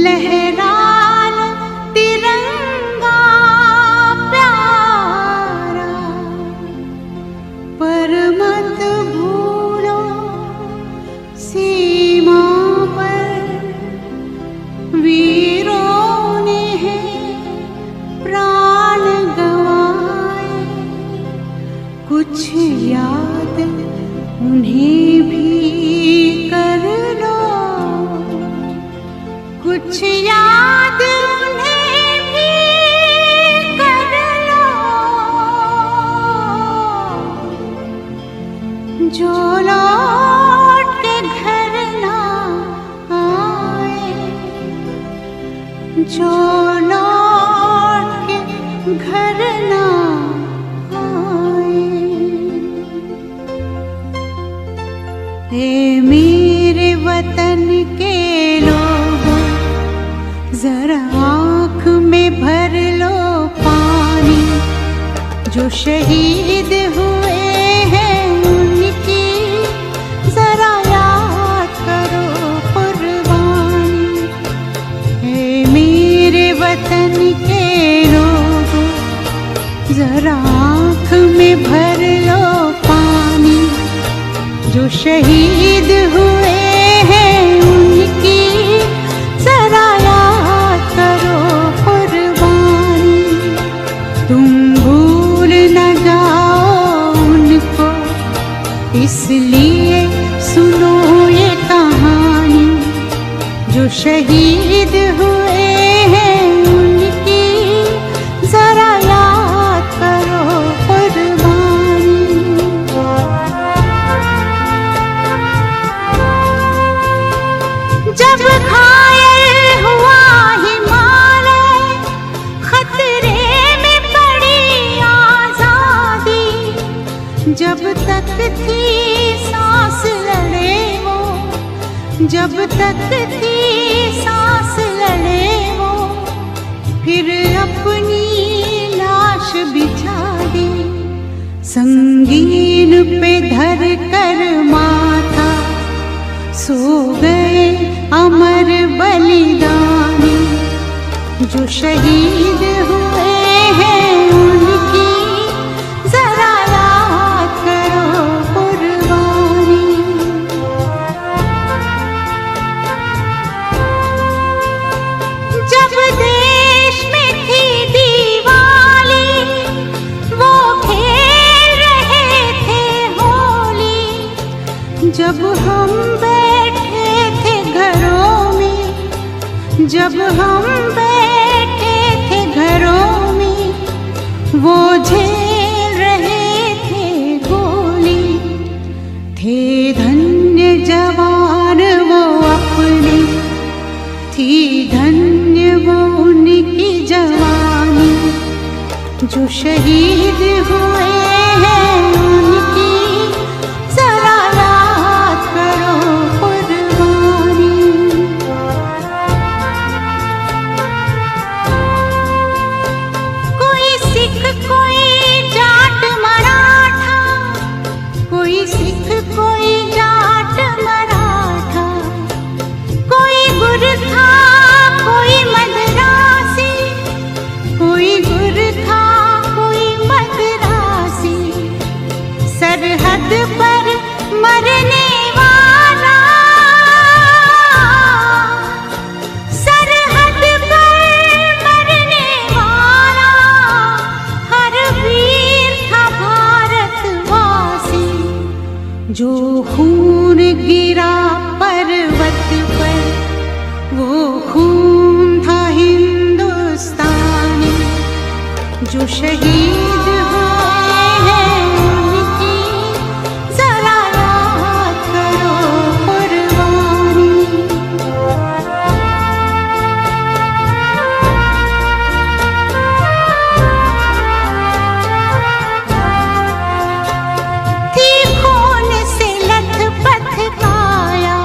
लहरा लो तिरंगा प्यारा, पर मत भूलो सीमा पर वीरों ने है प्राण गंवाए। कुछ याद उन्हें भी कर लो, कुछ याद उन्हें भी कर लो, जो लौट के घर ना आए, जो लौट के घर ना आए। ए मेरे वतन के लोगों, जरा आँख में भर लो पानी। जो शहीद हुए हैं उनकी जरा याद करो कुर्बानी। ए मेरे वतन के लोगों, जरा आँख में भर लो पानी। जो शहीद हुए हैं उनकी जरा याद करो कुर्बानी। तुम भूल न जाओ उनको, इसलिए सुनो ये कहानी। जो शहीद हुए हैं उनकी जरा याद करो कुर्बानी। जब घायल हुआ हिमालय, खतरे में पड़ी आजादी। जब तक थी सांस लड़े वो, जब तक थी सांस लड़े वो, फिर अपनी लाश बिछा दी। संगीन पे धर कर माथा सो गए अमर बलिदानी। जो शहीद हुए हैं उनकी जरा याद करो कुर्बानी। जब देश में थी दिवाली, वो खेल रहे थे होली। जब हम बैठे थे घरों में, जब हम बैठे थे घरों में, वो झेल रहे थे गोली। थे धन्य जवान वो अपने, थी धन्य वो उनकी जवानी। जो शहीद हुए हैं उनकी जरा याद करो कुर्बानी। कोई सिख कोई जाट मराठा, कोई सिख कोई जाट मराठा। कोई गुरखा कोई मद्रासी, कोई गुरखा कोई मद्रासी। सरहद पर मरने वाला, सरहद पर मरने वाला, हर वीर था भारतवासी। जो खून गिरा पर्वत पर, वो खून था हिंदुस्तानी। जो शहीद हुए हैं उनकी जरा याद करो कुर्बानी। थी खून से लथपथ काया,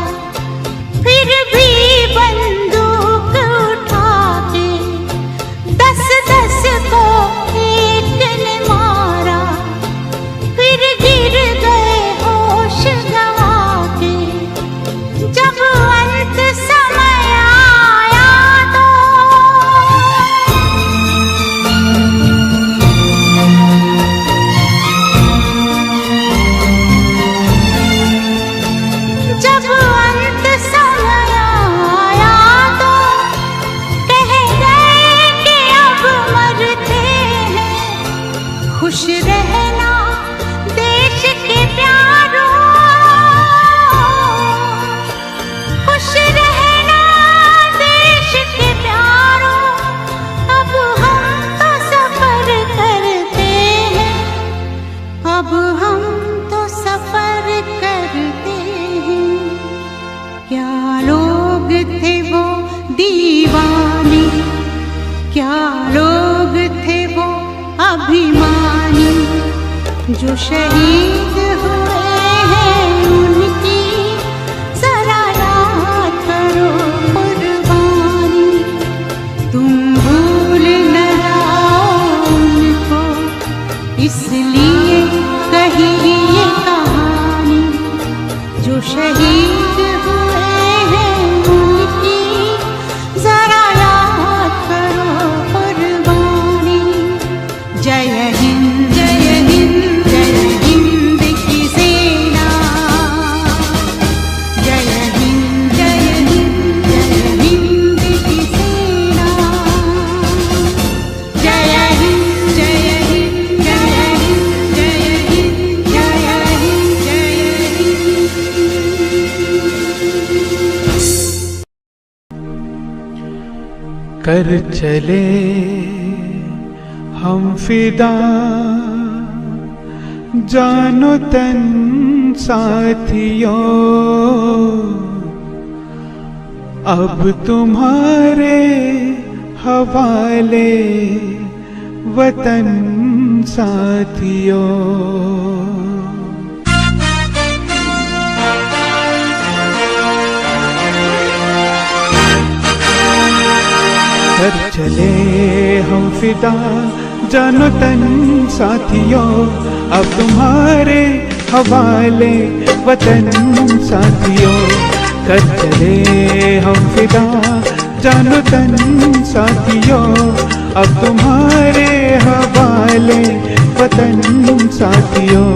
फिर भी बंदूक उठा के 10-10 को एक जो शहीद हुए हैं उनकी जरा याद करो कुर्बानी। तुम भूल न जाओ उनको, इसलिए कही ये कहानी। जो शहीद हुए हैं उनकी जरा याद करो कुर्बानी। जय हिंद जय हिंद जय हिंद की सेना। जय हिंद जय हिंद जय हिंद की सेना। जय हिंद जय हिंद जय हिंद जय हिंद जय हिंद जय हिंद। कर चले हम फिदा जानो तन साथियों, अब तुम्हारे हवाले वतन साथियों। कर चले हम फिदा जानो तन साथियों, अब तुम्हारे हवाले वतन साथियों। कर चले हम फिदा जानो तन साथियों, अब तुम्हारे हवाले वतन साथियों।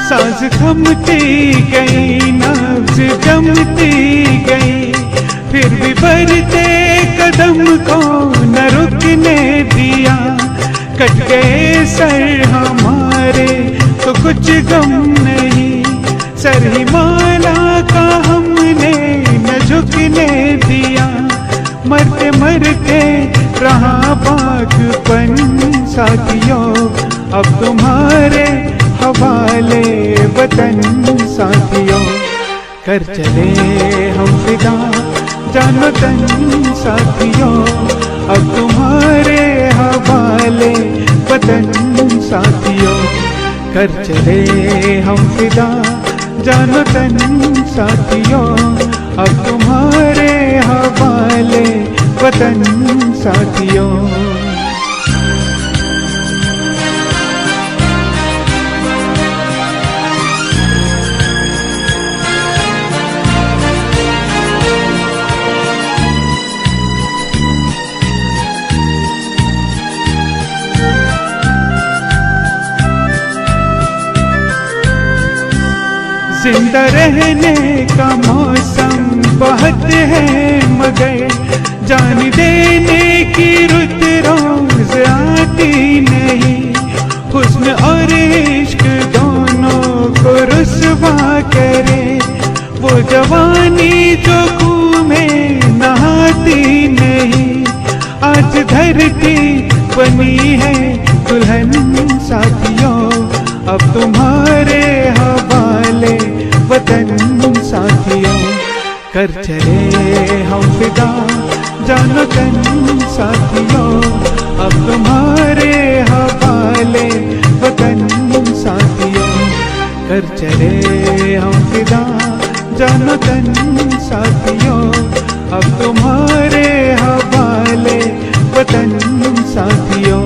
सांस थमती गई, नब्ज जमती गई, फिर भी बढ़ते कदम को न रुकने दिया। कट गए सर हमारे तो कुछ गम नहीं, सर हिमाला का हमने न झुकने दिया। मरते मरते रहा बागपन साथियों, अब तुम्हारे हवाले वतन साथियों। कर चले हम फिदा जानो तन साथियों, अब तुम्हारे हवाले वतन साथियों। कर चले हम फिदा जानो तन साथियों, अब तुम्हारे हवाले वतन साथियों। जिंदा रहने का मौसम बहुत है मगर जान देने की रुत रोज आती नहीं। हुस्न और इश्क दोनों को रुसवा करे, वो जवानी जो खून में नहाती नहीं। आज धरती बनी है दुल्हन साथियों, अब तुम्हारे हवाले वतन साथियों। कर चले हम फिदा जानो तन साथियों, अब तुम्हारे हवाले वतन साथियों। कर चले हम फिदा जानो तन साथियों, अब तुम्हारे हवाले वतन साथियों।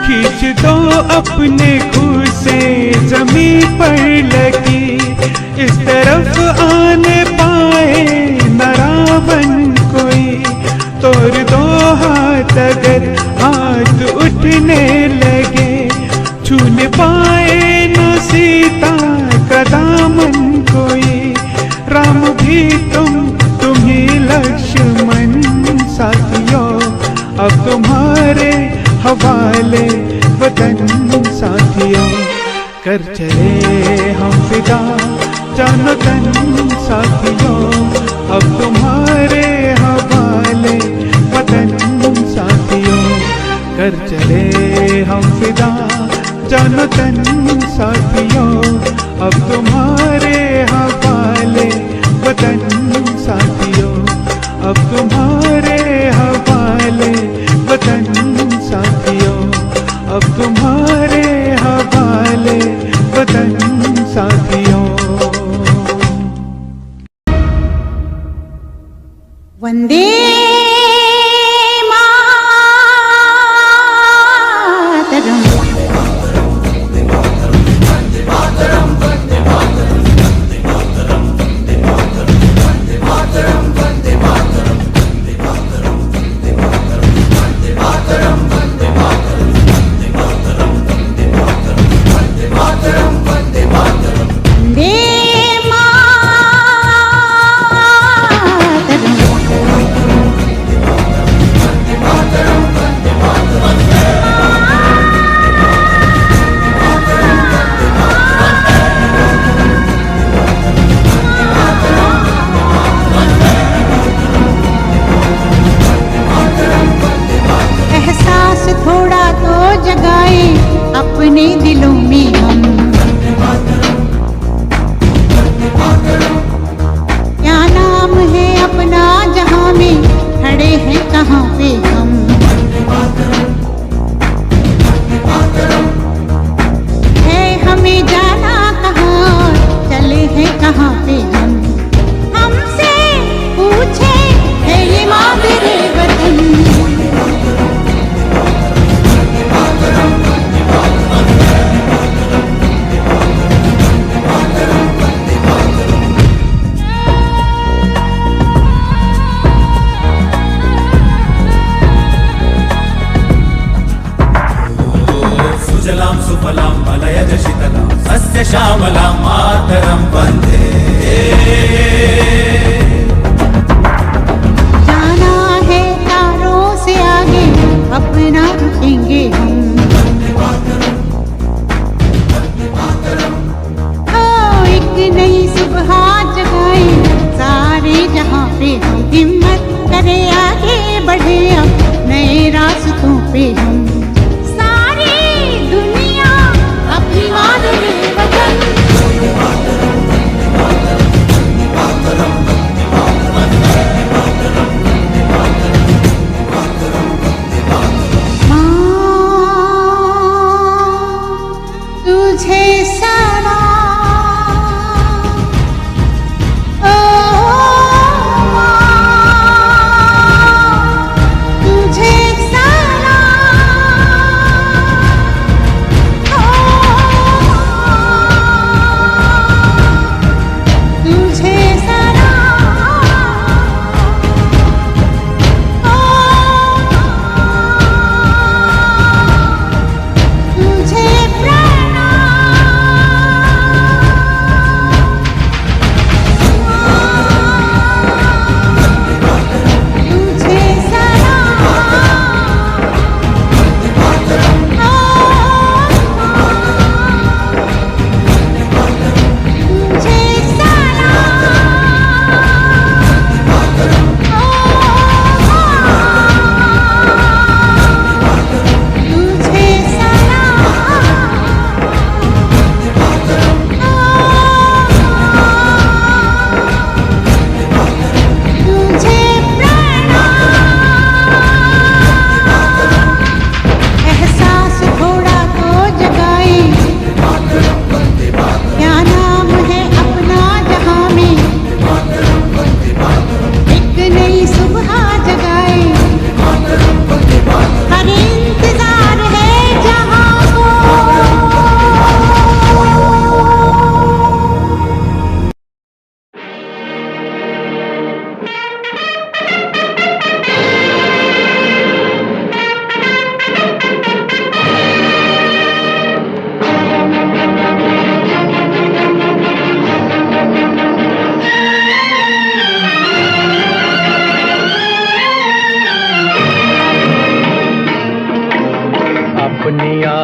खींच दो अपने खूह से जमीन पर लगी, इस तरफ आने पाए न रावण कोई। तोड़ दो हाथ अगर हाथ उठने लगे, छूने पाए न सीता का सदा मन को ये राम भी तुम ही लक्ष्मण साथियों, अब तुम्हारे हवाले वतन साथियों। कर चले हम फिदा जानो तन साथियों, अब तुम्हारे हवाले वतन साथियों। कर चले हम फिदा जानो तन साथियों, अब तुम्हारे हवाले वतन साथियों, अब तुम्हारे हवाले वतन साथियों, अब तुम्हारे हवाले वतन साथियों। वंदे अपने दिलों में हम, क्या नाम है अपना जहां में, खड़े हैं कहाँ पे हम। है हमें जाना कहाँ, चले हैं कहाँ पे हम। हमसे पूछे है ये मादरे वतन, सुफलां मलयज शीतलां सस्य श्यामलां मातरं वन्दे। जाना है तारों से आगे, अपना रुकेंगे हम। ओ एक नई सुबह जगाए सारे जहां पे हम, हिम्मत करे आगे बढ़े अब नए रास्तों पे हम।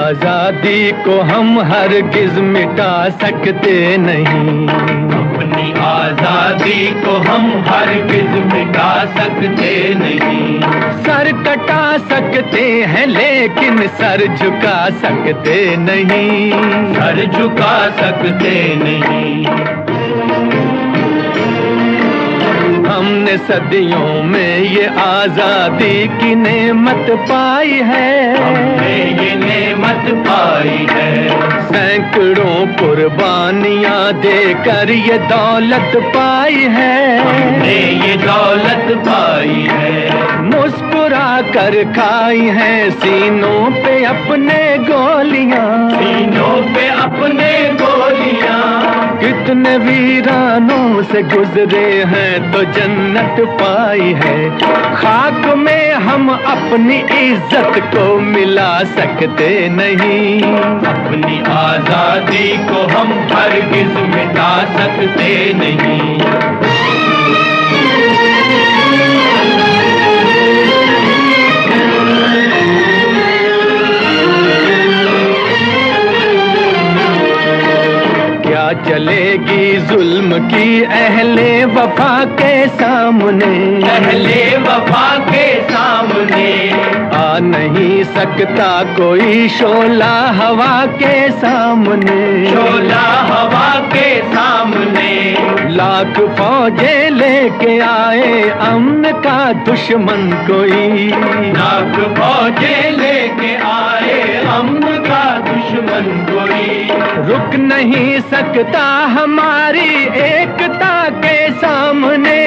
आजादी को हम हरगिज मिटा सकते नहीं, अपनी आजादी को हम हरगिज मिटा सकते नहीं। सर कटा सकते हैं लेकिन सर झुका सकते नहीं, सर झुका सकते नहीं। हमने सदियों में ये आजादी की नेमत पाई है, हमने ये नेमत पाई है। सैकड़ों कुर्बानियां देकर ये दौलत पाई है, हमने ये दौलत पाई है। मुस्कुरा कर खाई है सीनों पे अपने गोलियां, सीनों पे अपने गोलियां। कितने वीरानों से गुजरे हैं तो जन्नत पाई है। खाक में हम अपनी इज्जत को मिला सकते नहीं, अपनी आजादी को हम हरगिज मिटा सकते नहीं। चलेगी जुल्म की अहले वफा के सामने, अहले वफा के सामने। आ नहीं सकता कोई शोला हवा के सामने, शोला हवा के सामने। लाख फौजें लेके आए अमन का दुश्मन कोई, लाख फौजें लेके आए अमन का दुश्मन कोई। रुक नहीं सकता हमारी एकता के सामने।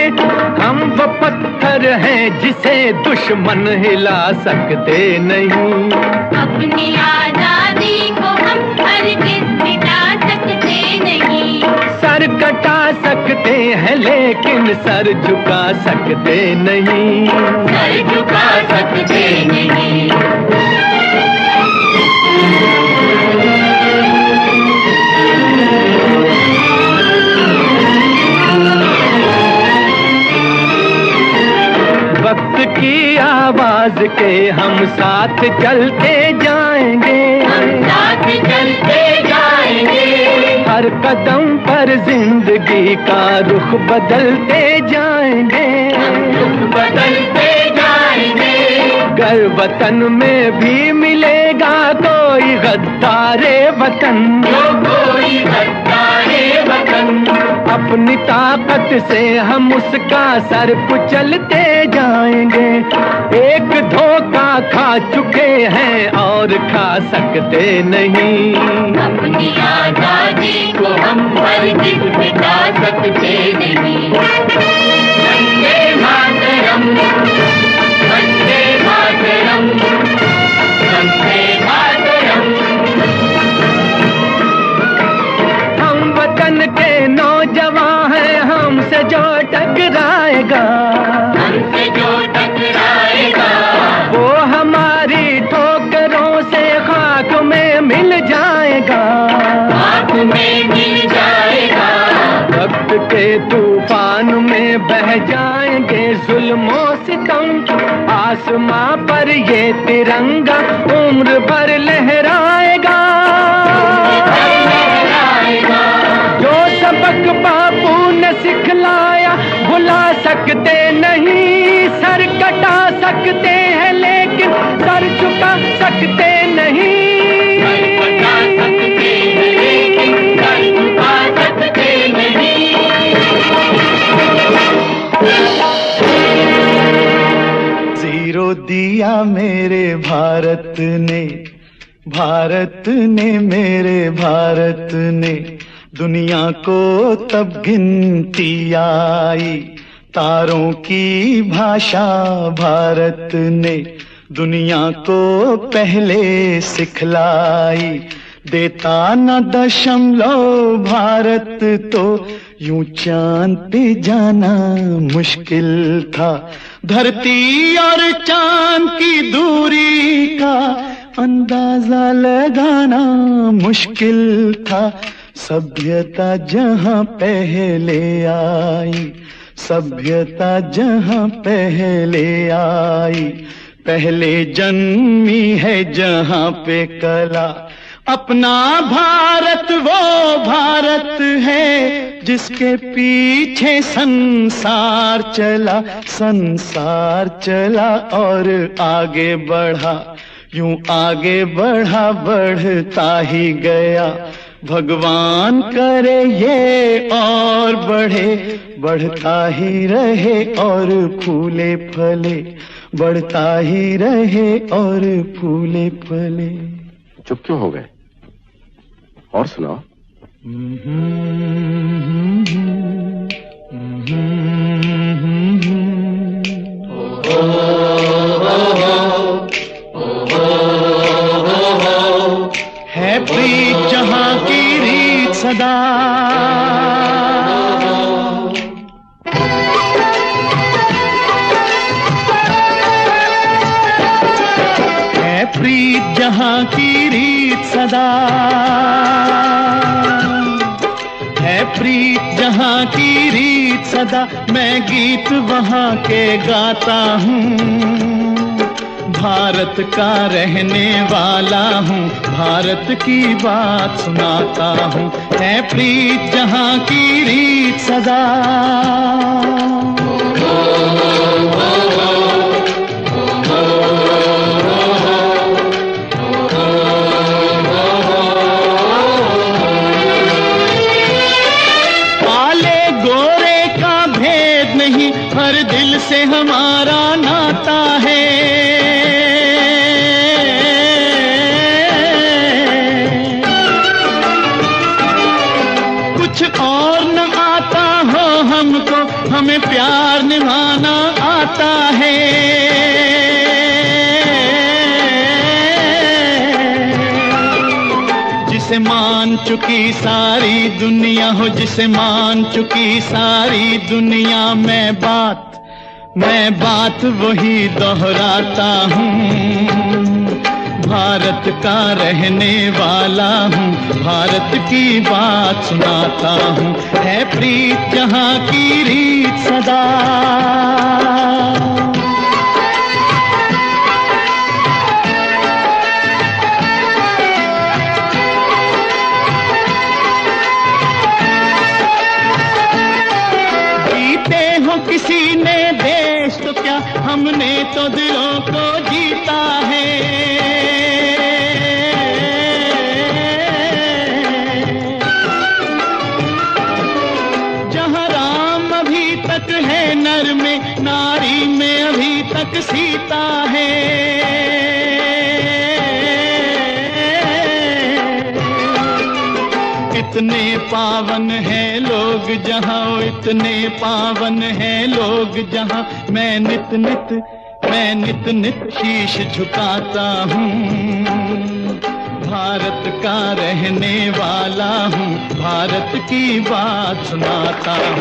हम वो पत्थर हैं जिसे दुश्मन हिला सकते नहीं, अपनी आजादी को हम हरगिज मिटा सकते नहीं। सर कटा सकते हैं लेकिन सर झुका सकते नहीं, सर झुका सकते नहीं। वक्त की आवाज के हम साथ चलते जाएंगे, हम साथ चलते जाएंगे। हर कदम पर जिंदगी का रुख बदलते जाएंगे, हम रुख बदलते जाएंगे। गर वतन में भी मिलेगा कोई गद्दारे वतन, जो कोई गद्दारे वतन। अपनी ताकत से हम उसका सर कुचलते जाएंगे। एक धोखा खा चुके हैं और खा सकते नहीं, अपनी आजादी को हम हरगिज मिटा सकते नहीं। वंदे मातरम, वंदे मातरम, वंदे मातरम। हम वतन के नौजवान हैं, हमसे जो टकराएगा, हमसे जो टकराएगा, वो हमारी ठोकरों से खाक में मिल जाएगा, खाक में मिल जाएगा। वक्त के तूफान में बह जाएंगे जुल्मों सितम। आसमां पर ये तिरंगा उम्र भर लहराएगा। जो सबक बापू ने सिखलाया भुला सकते नहीं। सर कटा सकते हैं लेकिन सर झुका सकते नहीं, बता सकते हैं लेकिन सर झुका सकते नहीं। जीरो दिया मेरे भारत ने, भारत ने मेरे भारत ने। दुनिया को तब गिनती आई, तारों की भाषा भारत ने दुनिया को पहले सिखलाई। देता न दशमलव भारत तो यूं चांद पे जाना मुश्किल था। धरती और चांद की दूरी का अंदाजा लगाना मुश्किल था। सभ्यता जहां पहले आई, सभ्यता जहां पहले आई, पहले जन्मी है जहां पे कला। अपना भारत वो भारत है जिसके पीछे संसार चला, संसार चला और आगे बढ़ा, यूं आगे बढ़ा बढ़ता ही गया। भगवान करे ये और बढ़े, बढ़ता ही रहे और फूले फले, बढ़ता ही रहे और फूले फले। चुप क्यों हो गए? और सुनाओ। है प्रीत जहां की रीत सदा, है प्रीत जहां की रीत सदा, है प्रीत जहां की रीत सदा। मैं गीत वहां के गाता हूँ, भारत का रहने वाला हूँ, भारत की बात सुनाता हूँ। है प्रीत जहां की रीत सदा। काले गोरे का भेद नहीं, हर दिल से हमारा नाता है। और न आता हो हमको, हमें प्यार निभाना आता है। जिसे मान चुकी सारी दुनिया हो, जिसे मान चुकी सारी दुनिया, मैं बात वही दोहराता हूँ। भारत का रहने वाला हूँ, भारत की बात सुनाता हूँ। है प्रीत जहां की रीत सदा। जीते हो किसी ने देश तो क्या, हमने तो दिलों को जीता है। है नर में, नारी में अभी तक सीता है। इतने पावन है लोग जहां, इतने पावन है लोग जहां, मैं नित नित शीश झुकाता हूँ। भारत का रहने वाला हूँ, भारत की बात सुनाता हूँ।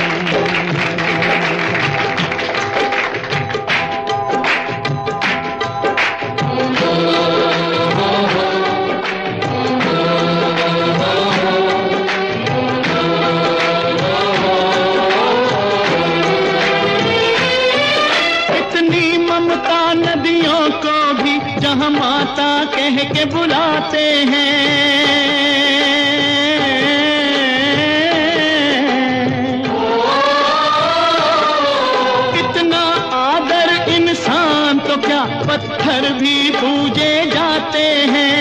नदियों को भी जहां माता कह के बुलाते हैं। कितना आदर इंसान तो क्या, पत्थर भी पूजे जाते हैं।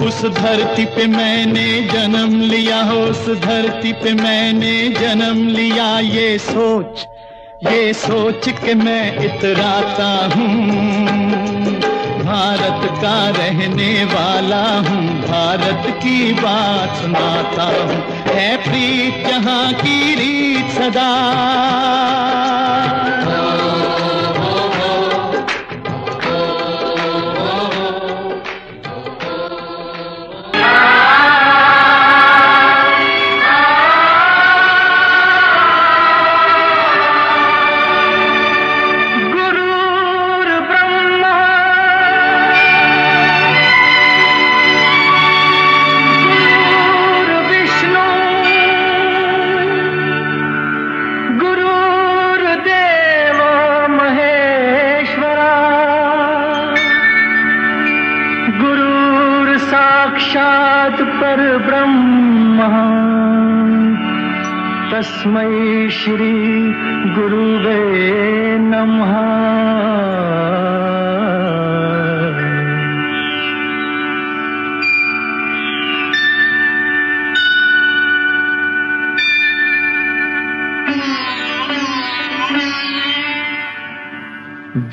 उस धरती पे मैंने जन्म लिया हो, उस धरती पे मैंने जन्म लिया। ये सोच के मैं इतराता हूँ। भारत का रहने वाला हूँ, भारत की बात सुनाता हूँ। है प्रीत जहां की रीत सदा। परब्रह्म तस्मै श्री गुरुवे नमः।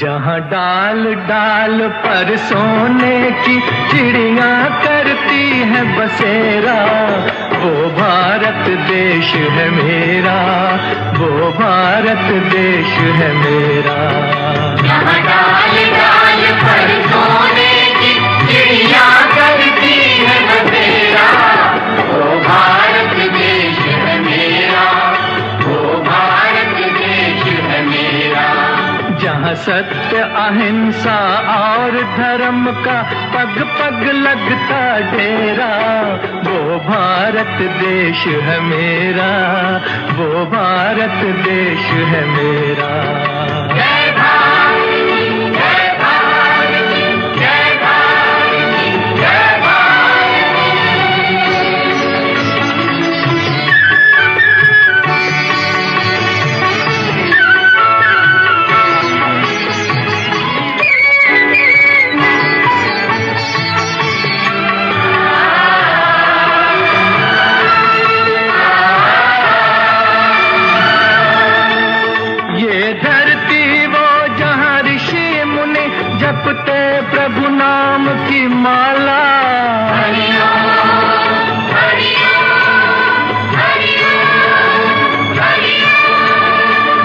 जहाँ डाल डाल पर सोने की चिड़िया करती है बसेरा, वो भारत देश है मेरा, वो भारत देश है मेरा। जहाँ डाल डाल पर सोने की चिड़िया करती है बसेरा, वो भारत देश है मेरा, वो भारत देश है मेरा। जहाँ सत्य अहिंसा और धर्म का पग पग लगता डेरा, वो भारत देश है मेरा, वो भारत देश है मेरा। जय भारत, जय भारत, जय भारत, जय भारत। जपते प्रभु नाम की माला,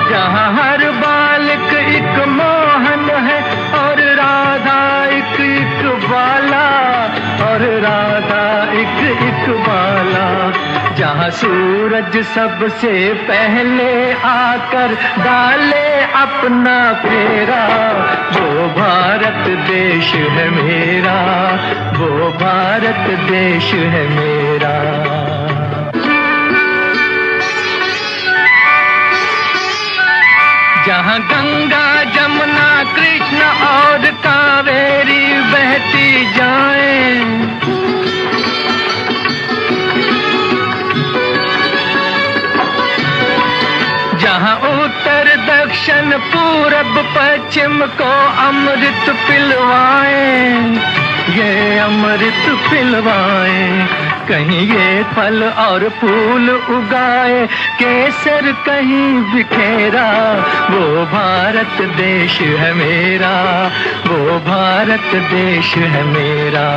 जहाँ हर बालक एक मोहन है और राधा एक बाला, और राधा एक बाला। जहाँ सूरज सबसे पहले आकर डाले अपना फेरा, वो भारत देश है मेरा, वो भारत देश है मेरा। जहाँ गंगा जमुना कृष्ण और कावेरी बहती जाएं, जहाँ उत्तर दक्षिण पूरब पश्चिम को अमृत पिलवाएं, ये अमृत पिलवाएं। कहीं ये फल और फूल उगाए, केसर कहीं बिखेरा, वो भारत देश है मेरा, वो भारत देश है मेरा।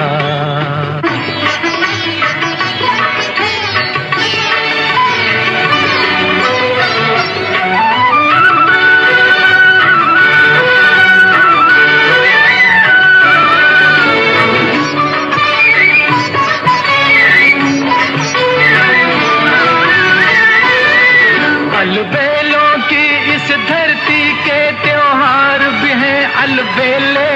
अलबेलों की इस धरती के त्योहार भी हैं अलबेले,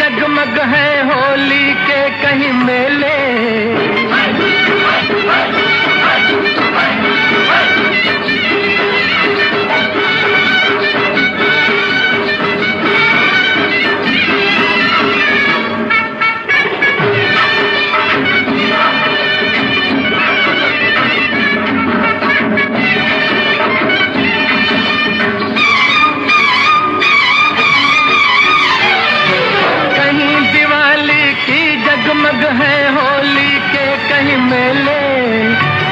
जगमग है होली के कहीं मेले, जगमग है होली के कहीं मेले,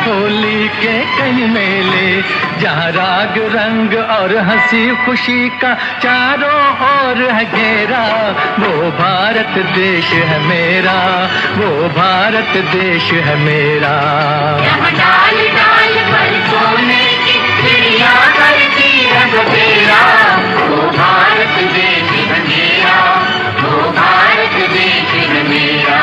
होली के कहीं मेले। जहाँ राग रंग और हंसी खुशी का चारों ओर है घेरा, वो भारत देश है मेरा, वो भारत देश है मेरा। यहाँ डाल डाल पर सोने की चिड़िया करती है बसेरा, वो भारत देश है मेरा, वो भारत देश है मेरा।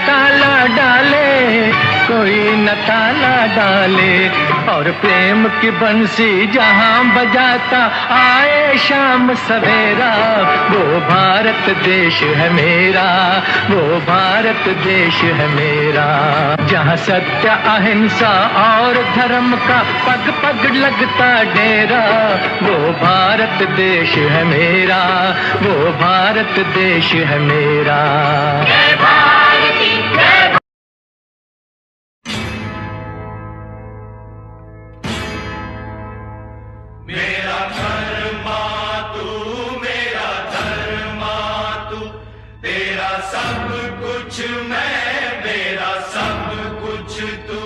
ताला डाले, कोई न ताला डाले। और प्रेम की बंसी जहां बजाता आए शाम सवेरा, वो भारत देश है मेरा, वो भारत देश है मेरा। जहां सत्य अहिंसा और धर्म का पग पग लगता डेरा, वो भारत देश है मेरा, वो भारत देश है मेरा। जय भारती जय। मेरा धर्मा तू, मेरा धर्मा तू, तेरा सब कुछ मैं, मेरा सब कुछ तू।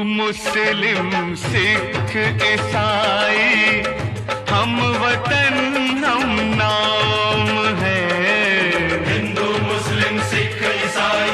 मुस्लिम सिख ईसाई हम वतन हम नाम है। हिंदू मुस्लिम सिख ईसाई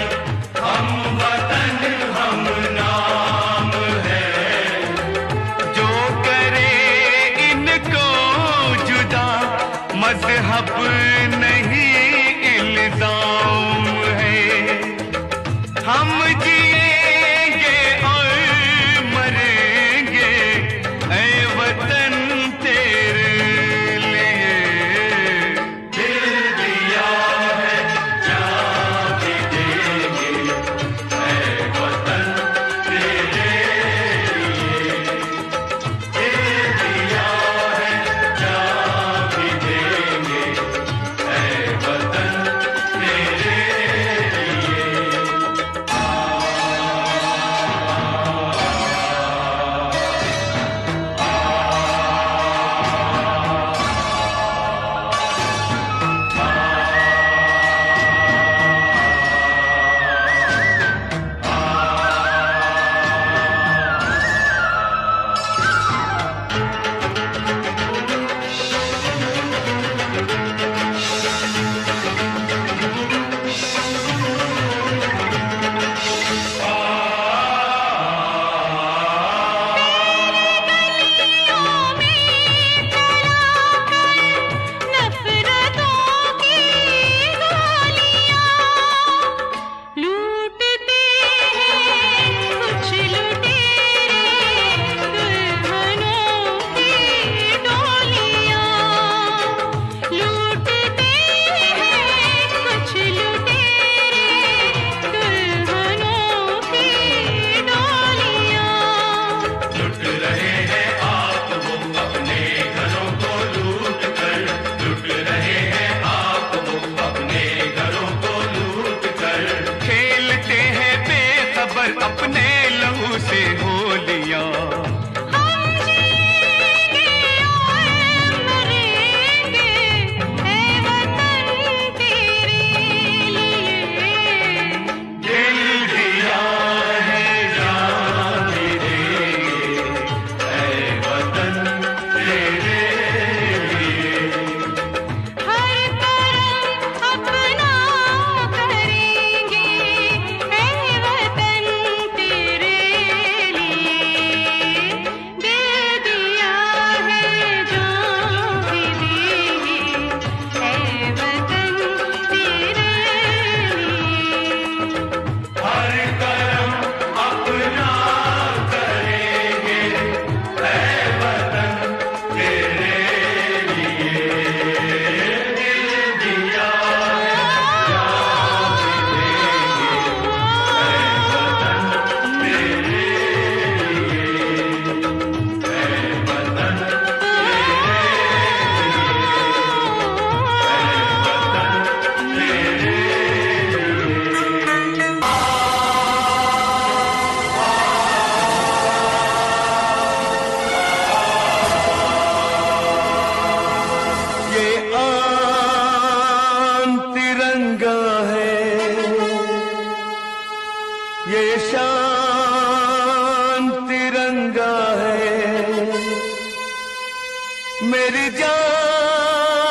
मेरी जान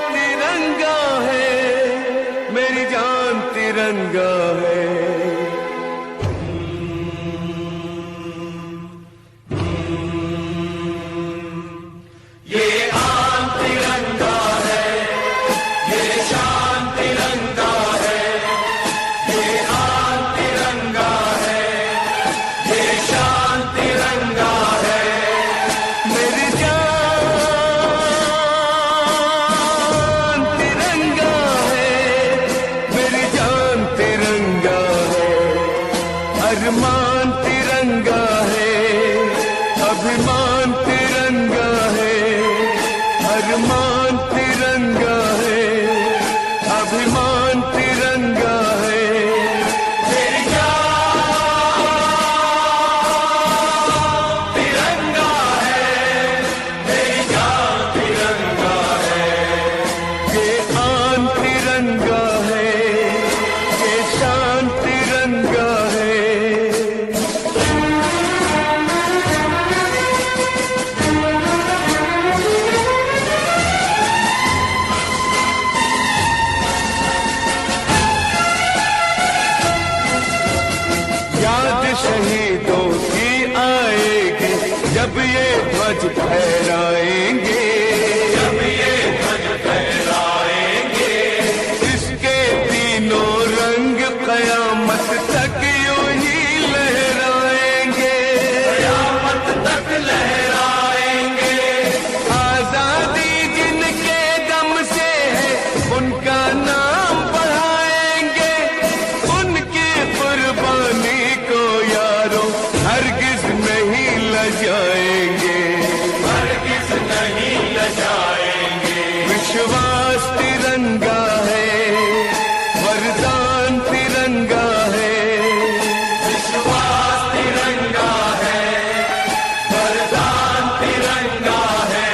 तिरंगा है, मेरी जान तिरंगा है। ये आन तिरंगा है, ये शान तिरंगा है, ये आन तिरंगा है, ये शान तिरंगा है। मेरी जान तिरंगा है, मेरी जान तिरंगा है। अरमान तिरंगा है, अभिमान तिरंगा है। अरमान तिरंगा है, अभिमान तिरंगा है। मेरी जान तिरंगा है, मेरी जान तिरंगा है। ये आन तिरंगा है, ये शान तिरंगा है। याद शहीदों की आएगी जब ये ध्वज फहराएंगे, जब ये ध्वज फहराएंगे। इसके तीनों रंग कयामत तक यूं ही लहराएंगे, कयामत तक लहराएंगे। आजादी जिनके दम से है उनका नाम बढ़ाएंगे, उनकी कुर्बानी को यारों हरगिज नहीं लजाएंगे, हरगिज नहीं लजाएंगे। विश्वास तिरंगा है, वरदान तिरंगा है। विश्वास तिरंगा है, वरदान तिरंगा है।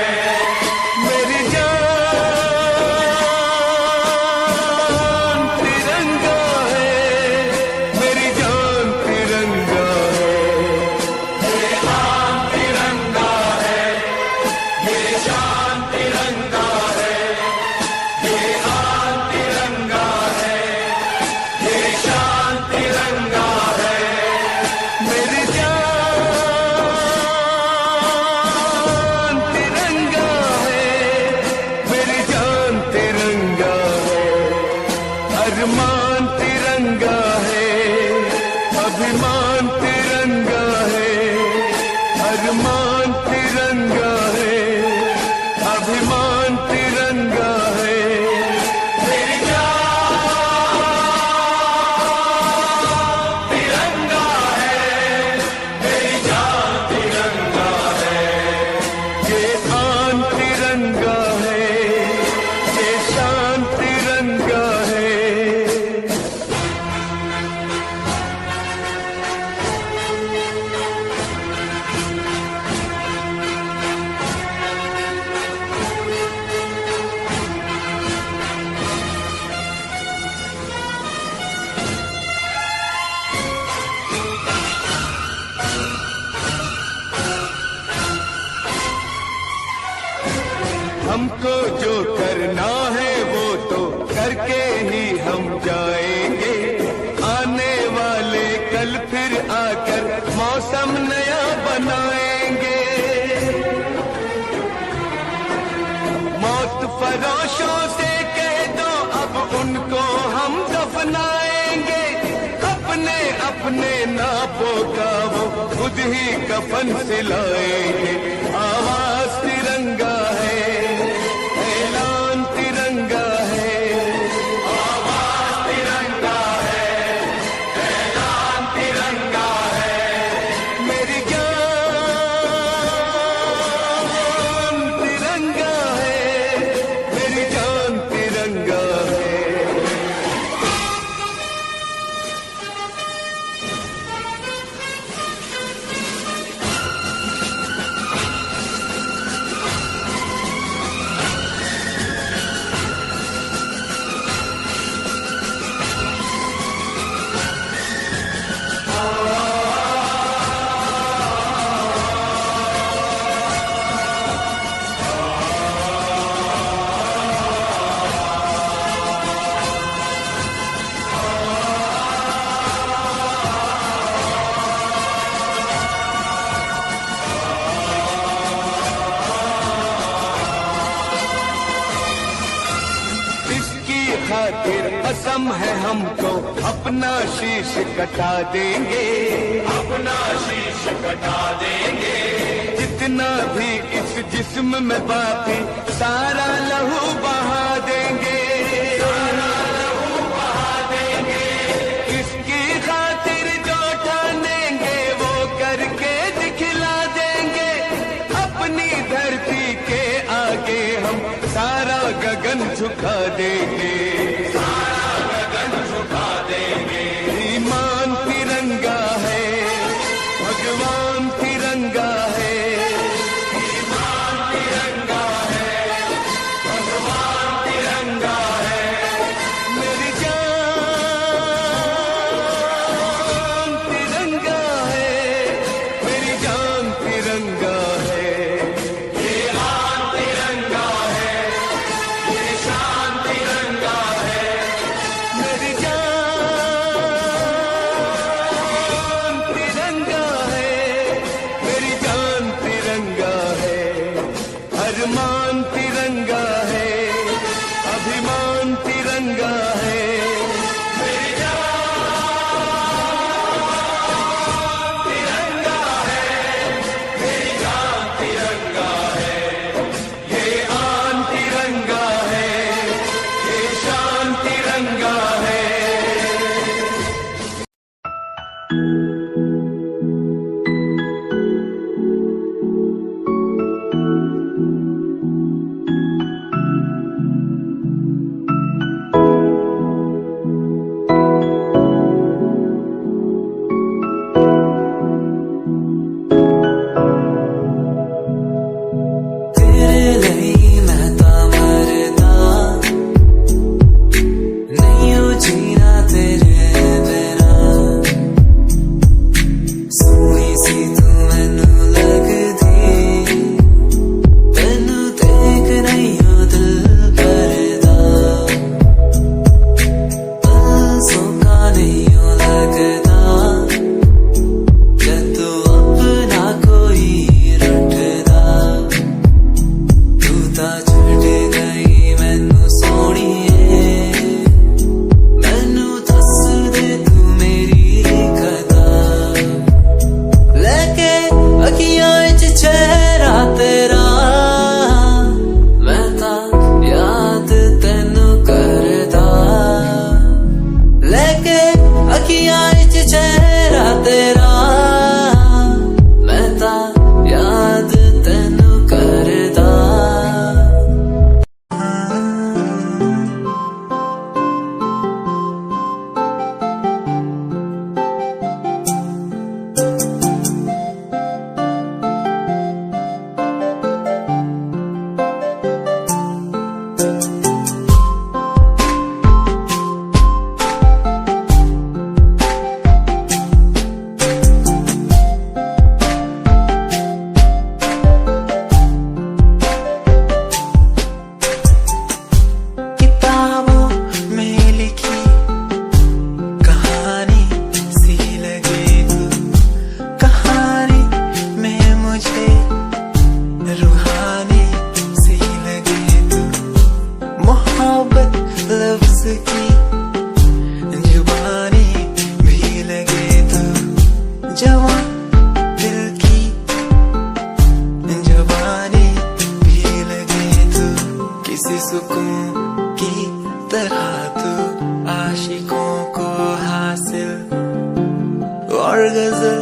मेरी जान तिरंगा है, मेरी जान तिरंगा है। ये आन तिरंगा है, ये शान तिरंगा है। ये आन तिरंगा है, ये शान तिरंगा है। मेरी जान तिरंगा है, मेरी जान तिरंगा है। अरमान तिरंगा है, अभिमान तिरंगा है। अरमान तिरंगा है, अभिमान तिरंगा है। मेरी जान तिरंगा है, मेरी जान तिरंगा है। ये आन तिरंगा है, ये शान तिरंगा है। हमको जो करना है वो तो करके ही हम जाएंगे। आने वाले कल फिर आकर मौसम नया बनाएंगे। मौत फरोशों से कह दो अब उनको हम दफनाएंगे। अपने अपने नापों का वो खुद ही कफन सिलाएंगे। आवाज तिरंगा है, ऐलान तिरंगा है। आवाज तिरंगा है, ऐलान तिरंगा है। मेरी जान तिरंगा है, मेरी जान तिरंगा है। कसम है हमको अपना शीश कटा देंगे, अपना शीश कटा देंगे। जितना भी इस जिस्म में बाकी सारा लहू बहा देंगे, सारा लहू बहा देंगे। इसकी खातिर जो ठानेंगे वो करके दिखला देंगे। अपनी धरती के आगे हम सारा गगन झुका देंगे, भगवान तिरंगा है, ईमान तिरंगा है, भगवान तिरंगा है। मेरी जान तिरंगा है, मेरी जान तिरंगा है। ये आन तिरंगा है, ये शान तिरंगा है। मेरी जान अरमान तिरंगा है, अभिमान तिरंगा है। मेरी जान तिरंगा है, मेरी जान तिरंगा है। ये आन तिरंगा है, ये शान तिरंगा है। और गजल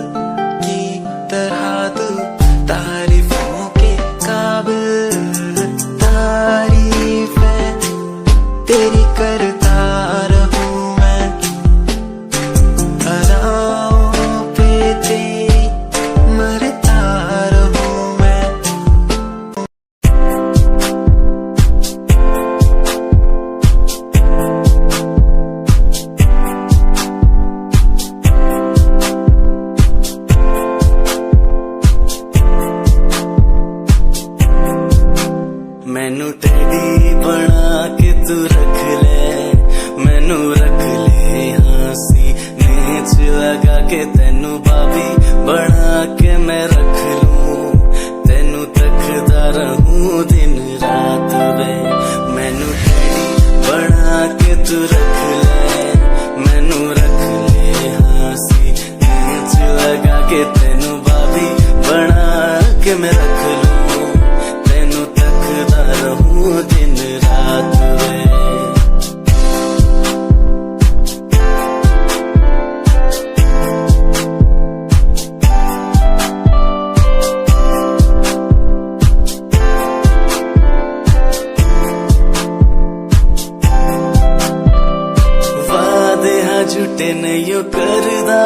की तरह तू तारीफों के काबिल, तारीफें तेरी करता रहूं मैं, अदाओं पे तेरी मरता रहूं मैं। मैनू टेडी बना के तू रख ले, मैनू रख ले हंसी नीच लगा के, तेनू भाभी बना के मैं रख लूं, तेनू तकदा रहूं दिन रात वे। मैनू टेडी बना के तू रख ले, के मैं रख लूं, तेनू तकदा रहूं दिन रात वे। झूठे नहीं करदा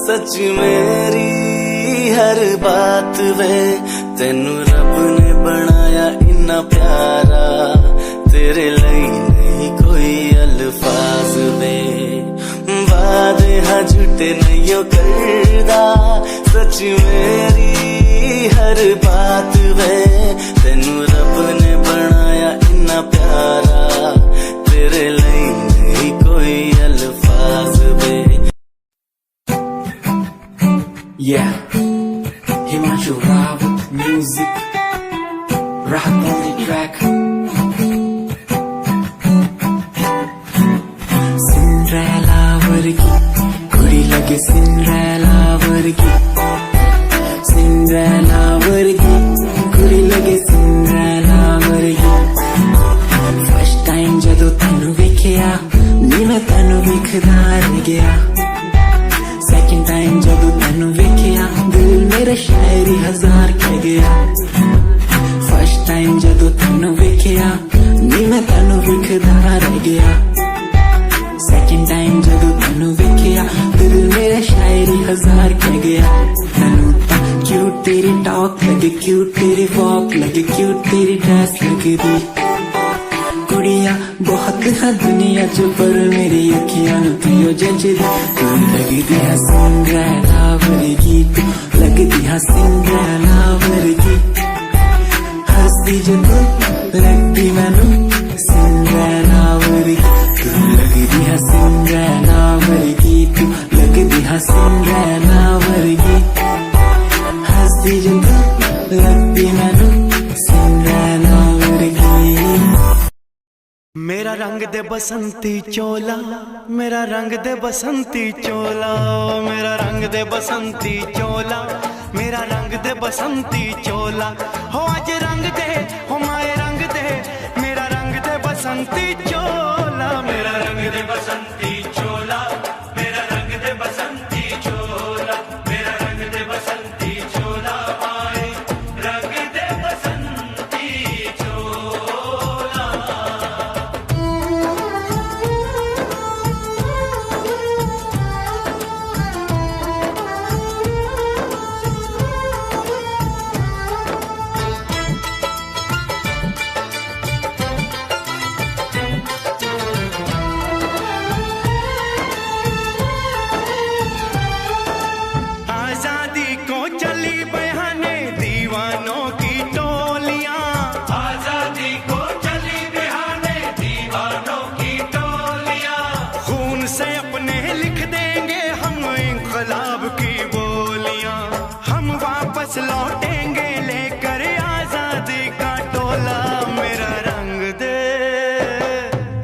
सच मेरी हर बात वे। तेनू रब ने बनाया इन्ना प्यारा, तेरे लिए नहीं कोई अल्फाज वे। वादे हाँ झूठे नहीं करदा सच मेरी हर बात वे। तेनू रब ने बनाया इन्ना प्यारा, तेरे लिए नहीं कोई अल्फाज वे। Yeah, Himanshu Rao with music, rock on the track. Cinderella vargi, kudi lage Cinderella vargi. Cinderella vargi, kudi lage Cinderella vargi. First time jadon tenu vekhya, नी मैं तैनू वेखदा रह गया। Second time जदों तैनू वेखिया, दिल मेरा शायरी हजार कह गया। First time जदों तैनू वेखिया, नी मैं तैनू वेखदा रह गया। Second time जदों तैनू वेखिया, दिल मेरा शायरी हजार कह गया। तैनू तां क्यूट तेरी टॉक लगे, क्यूट तेरी वॉक लगे, क्यूट तेरी ड्रेस लगे दी। कुड़िया बहुत है दुनिया च पर मेरी अखियां नू थियो जचदी। तू लगदी है सिंड्रेला वर्गी, तू लगदी है सिंड्रेला वर्गी। हंसदी जो तू लगदी मैनू सिंड्रेला वर्गी। तू लगदी है सिंड्रेला वर्गी, तू लगदी है सिंड्रेला वर्गी। हंसदी जो तू लगदी मैनू सिंड्रेला वर्गी। मेरा रंग दे बसंती चोला, मेरा रंग दे बसंती चोला, मेरा रंग दे बसंती चोला, मेरा रंग दे बसंती चोला। हो आज रंग दे, हो माए रंग दे, मेरा रंग दे बसंती चोला, मेरा रंग दे बसंती चोला, मेरा रंग दे बसंती चोला, मेरा रंग दे बसंती चोला, माए रंग दे बसंती चोला। लौटेंगे लेकर आजादी का टोला। मेरा रंग दे,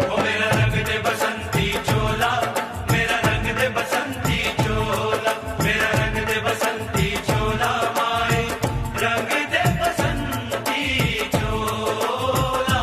ओ मेरा रंग दे बसंती चोला, मेरा रंग दे बसंती चोला, मेरा रंग दे बसंती चोला, माए रंग दे बसंती चोला।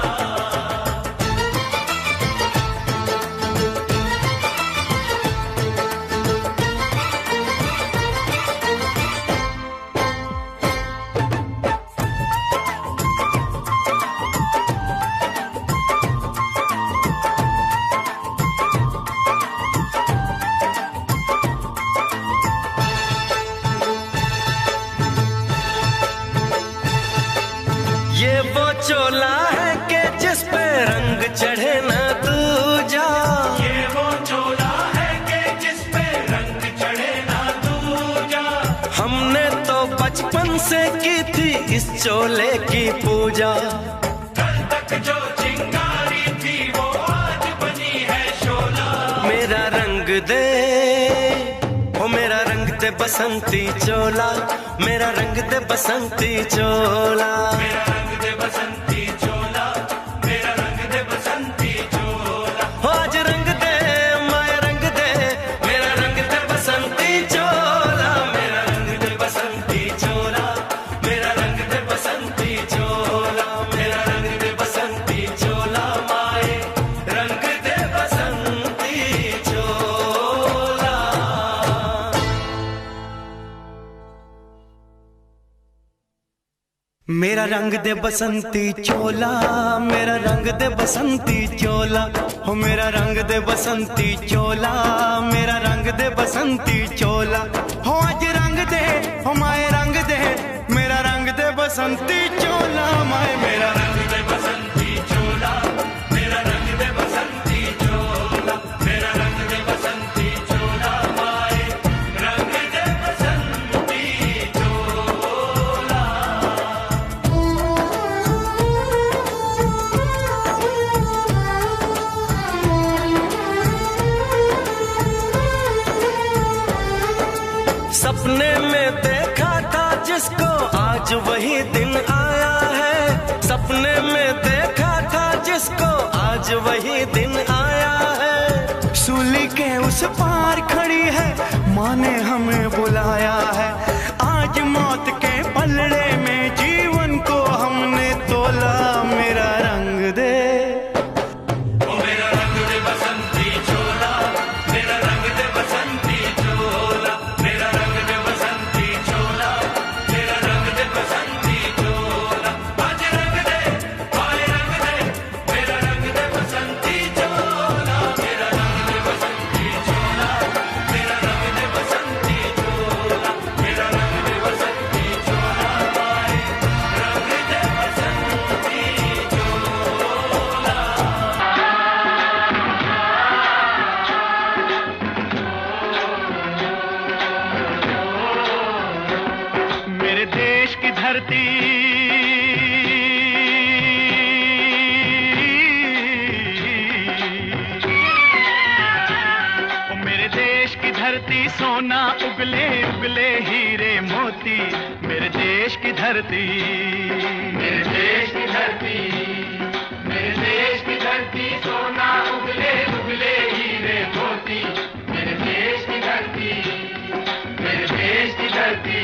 ये वो चोला है कि जिस पे रंग चढ़े ना दूजा। ये वो चोला है कि जिस पे रंग चढ़े ना दूजा। हमने तो बचपन से की थी इस चोले की पूजा। कल तक जो चिंगारी थी वो आज बनी है शोला। मेरा रंग दे, ओ मेरा रंग दे बसंती चोला, मेरा रंग दे बसंती चोला, मेरा रंग दे बसंती चोला, मेरा रंग दे बसंती चोला। हो आज रंग दे माया रंग दे, मेरा रंग दे बसंती चोला, मेरा रंग दे बसंती चोला, मेरा मेरा रंग दे बसंती चोला, मेरा रंग दे बसंती चोला, हो मेरा रंग दे बसंती चोला, मेरा रंग दे बसंती चोला, हो आज रंग दे, हो माए रंग दे, मेरा रंग दे बसंती चोला, माए मेरा रंग दे बसंती चोला, मेरा रंग दे बसंती चोला, मेरा रंग दे बसंती चोला, माए रंग दे बसंती चोला। सपने में देखा था जिसको आज वही दिन आया है, सपने में देखा था जिसको आज वही दिन आया है, सूली के उस पार खड़ी है माँ ने हमें बुलाया है, आज मौत के पलड़े में जीवन को हमने तोला, मेरा रंग दे बसंती चोला, मेरा रंग दे बसंती चोला, मेरा रंग दे बसंती चोला, मेरा रंग दे बसंती चोला, आज रंग दे, आए रंग दे, मेरा रंग दे बसंती चोला, मेरा रंग दे बसंती चोला, मेरा रंग दे बसंती चोला, मेरा रंग दे बसंती चोला, आए रंग दे बसंती चोला। मेरे देश की धरती ओ मेरे देश की धरती सोना उगले उगले हीरे मोती, मेरे देश की धरती, मेरे देश की धरती, मेरे देश की धरती सोना उगले उगले हीरे मोती, मेरे देश की धरती, मेरे देश की धरती।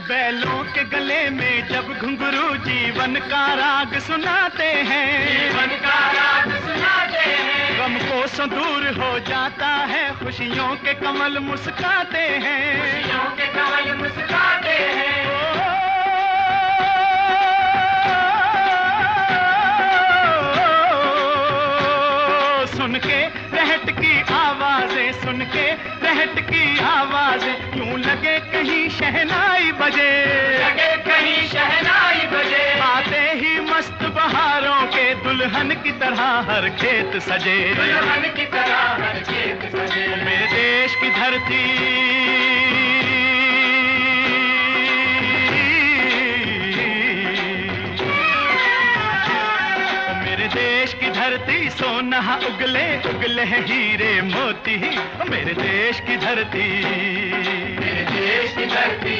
बैलों के गले में जब घुंघरू जीवन का राग सुनाते हैं, जीवन का राग सुनाते हैं, गम को सो दूर हो जाता है, खुशियों के कमल मुस्काते हैं, खुशियों के कमल मुस्काते हैं। सुन के रहट की आवाजें, सुन के रहट की आवाजें, यूं लगे कहीं शहनाई बजे, लगे कहीं शहनाई बजे, आते ही मस्त बहारों के दुल्हन की तरह हर खेत सजे, दुल्हन की तरह हर खेत सजे, मेरे देश की धरती, मेरे देश की धरती सोना उगले उगले हीरे मोती, मेरे देश की धरती, मेरे देश की धरती।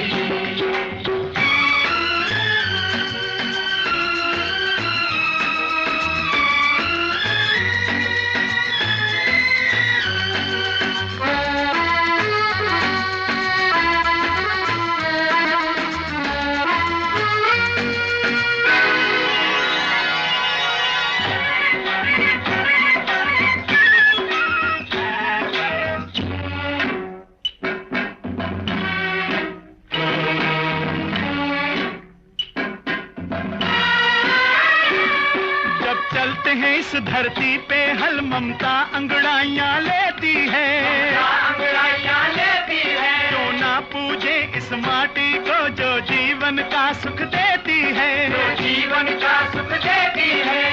चलते हैं इस धरती पे हल ममता अंगड़ाइयां लेती है, अंगड़ाइयां लेती है, जो ना पूजे इस माटी को जो जीवन का सुख देती है, जो जीवन का सुख देती है।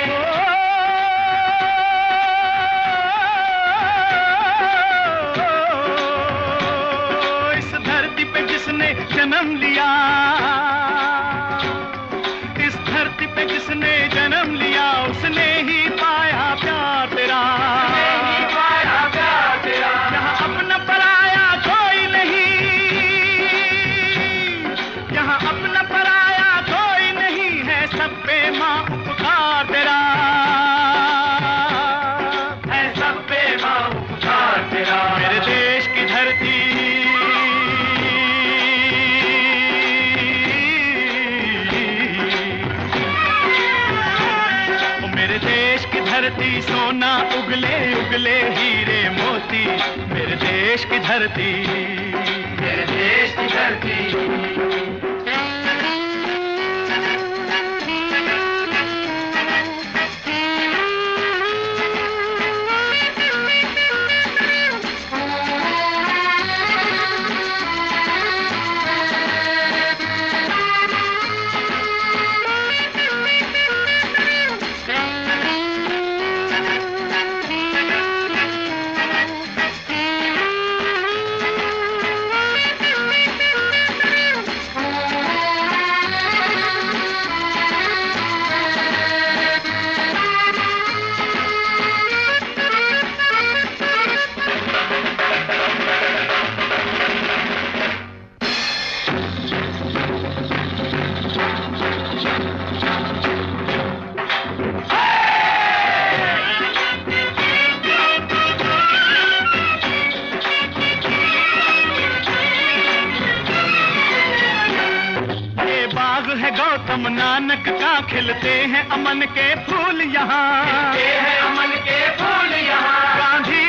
इस धरती पे जिसने जन्म लिया, इस धरती पे जिसने जन्म लिया, उसने ही पाया प्यार तेरा। धरती सोना उगले उगले हीरे मोती, मेरे देश की धरती, मेरे देश की धरती। गौतम नानक का खिलते हैं अमन के फूल यहाँ, खिलते हैं अमन के फूल यहाँ। गांधी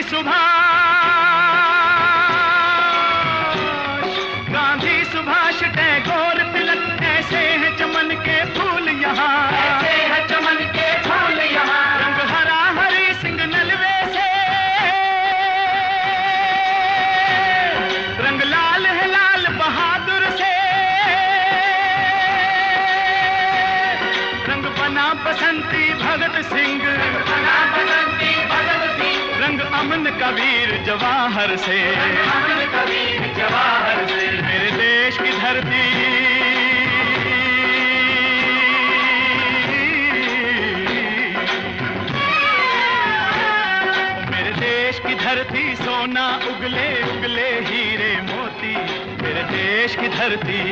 सुभाष टैगोर तिलक, ऐसे हैं चमन के फूल यहाँ, ऐसे हैं चमन के फूल यहाँ। रंग हरा हरी सिंह नलवे से, रंग लाल है लाल बहादुर से, बसंती भगत सिंह, रंग अमन कबीर जवाहर से, अमन कबीर जवाहर से। मेरे देश की धरती, मेरे देश की धरती सोना उगले उगले हीरे मोती, मेरे देश की धरती।